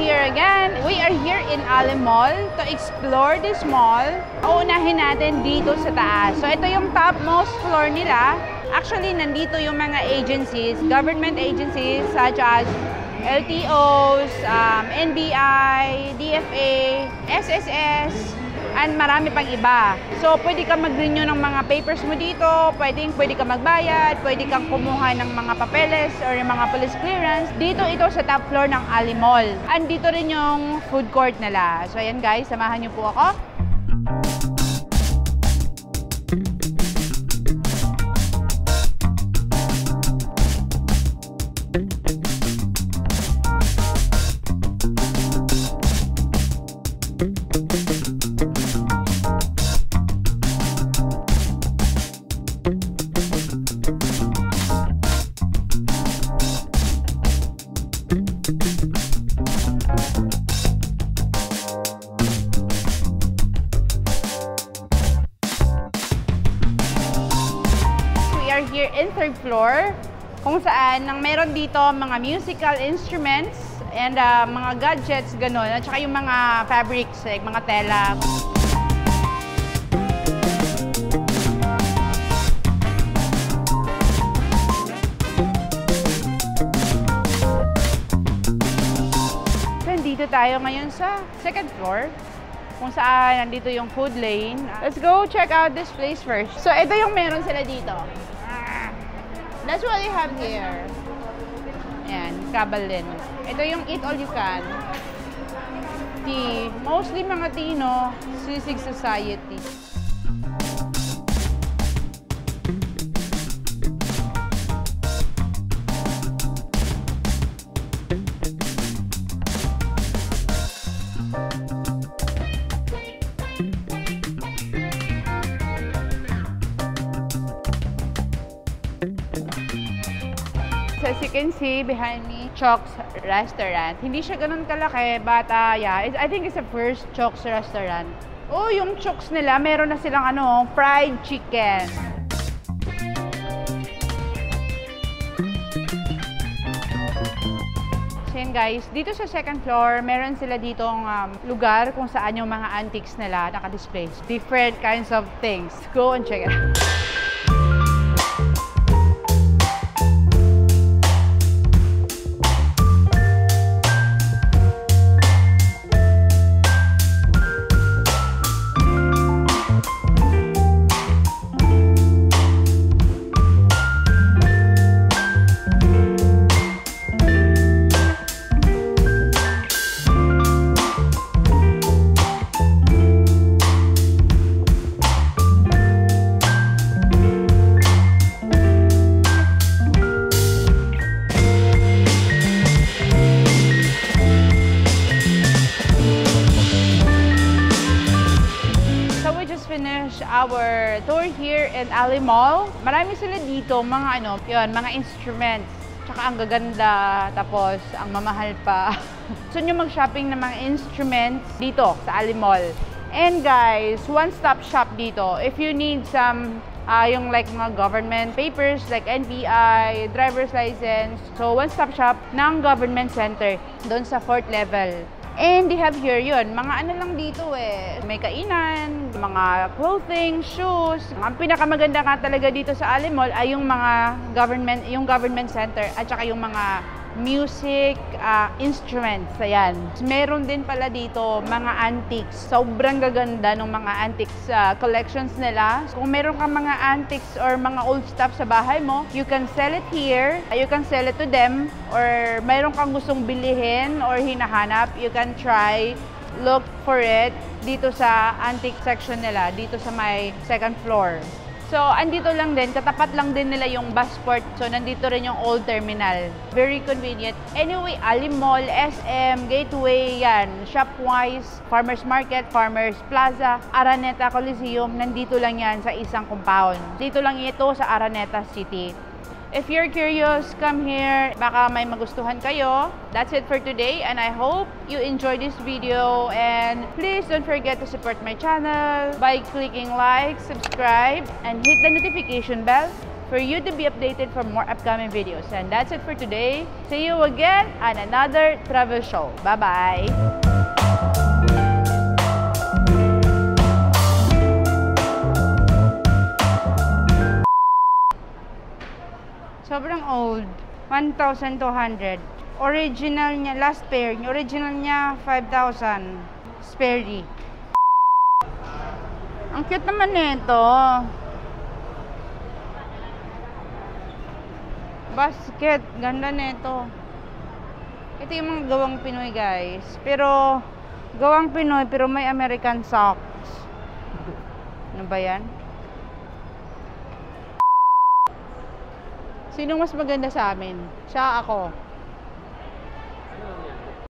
here again. We are here in Ali Mall to explore this mall. Uunahin natin dito sa taas. So ito yung topmost floor nila. Actually, nandito yung mga agencies, government agencies such as LTOs, NBI, DFA, SSS, and marami pang iba. So, pwede ka mag-renew ng mga papers mo dito, pwede ka magbayad, pwede kang kumuha ng mga papeles or yung mga police clearance. Dito ito sa top floor ng Ali Mall. Andito rin yung food court nila. So, ayan guys, samahan niyo po ako. Here in third floor, kung saan nang meron dito mga musical instruments and mga gadgets, ganun, at saka yung mga fabrics, like mga tela. Nandito tayo ngayon sa second floor, kung saan nandito yung food lane. Let's go check out this place first. So, ito yung meron sila dito. That's what they have here. Ayan, Kabalin. Ito yung eat all you can. Tea. Mostly mga Tino, Sisig Society. As you can see behind me, Chok's Restaurant. Hindi siya ganun kalaki, but yeah, I think it's the first Chok's Restaurant. Oh, yung Chok's nila, meron na silang fried chicken. So yan guys, dito sa second floor, meron sila ditong lugar kung saan yung mga antiques nila naka-display. Different kinds of things. Go and check it out. Our tour here in Ali Mall. Marami sila dito, mga mga instruments. Tsaka ang gaganda, tapos ang mamahal pa. Gusto nyo mag-shopping ng mga instruments dito sa Ali Mall. And guys, one-stop shop dito. If you need some yung like mga government papers like NBI, driver's license. So one-stop shop ng government center doon sa 4th level. And they have here yun, mga lang dito may kainan, mga clothing, shoes. Ang pinakamaganda nga talaga dito sa Ali Mall ay yung mga government center at saka yung mga music instruments. Ayan. Meron din pala dito mga antiques. Sobrang gaganda ng mga antiques collections nila. Kung meron kang mga antiques or mga old stuff sa bahay mo, you can sell it here. You can sell it to them. Or meron kang gustong bilihin or hinahanap, you can look for it dito sa antique section nila, dito sa may second floor. So, andito lang din, katapat lang din nila yung Busport. So, nandito rin yung old terminal. Very convenient. Anyway, Ali Mall, SM, Gateway, yan. Shopwise, Farmers Market, Farmers Plaza, Araneta Coliseum, nandito lang yan sa isang compound. Dito lang ito sa Araneta City. If you're curious, come here. Baka may magustuhan kayo. That's it for today, and I hope you enjoyed this video. And please don't forget to support my channel by clicking like, subscribe, and hit the notification bell for you to be updated for more upcoming videos. And that's it for today. See you again on another travel show. Bye-bye! Sobrang old. 1,200. Original niya, last pair, original niya 5,000. Sperry. Ang cute naman nito. Basket. Ganda nito. Ito yung mga gawang Pinoy, guys. Pero, gawang Pinoy, pero may American socks. Ano ba yan? Sinong mas maganda sa amin? Siya, ako.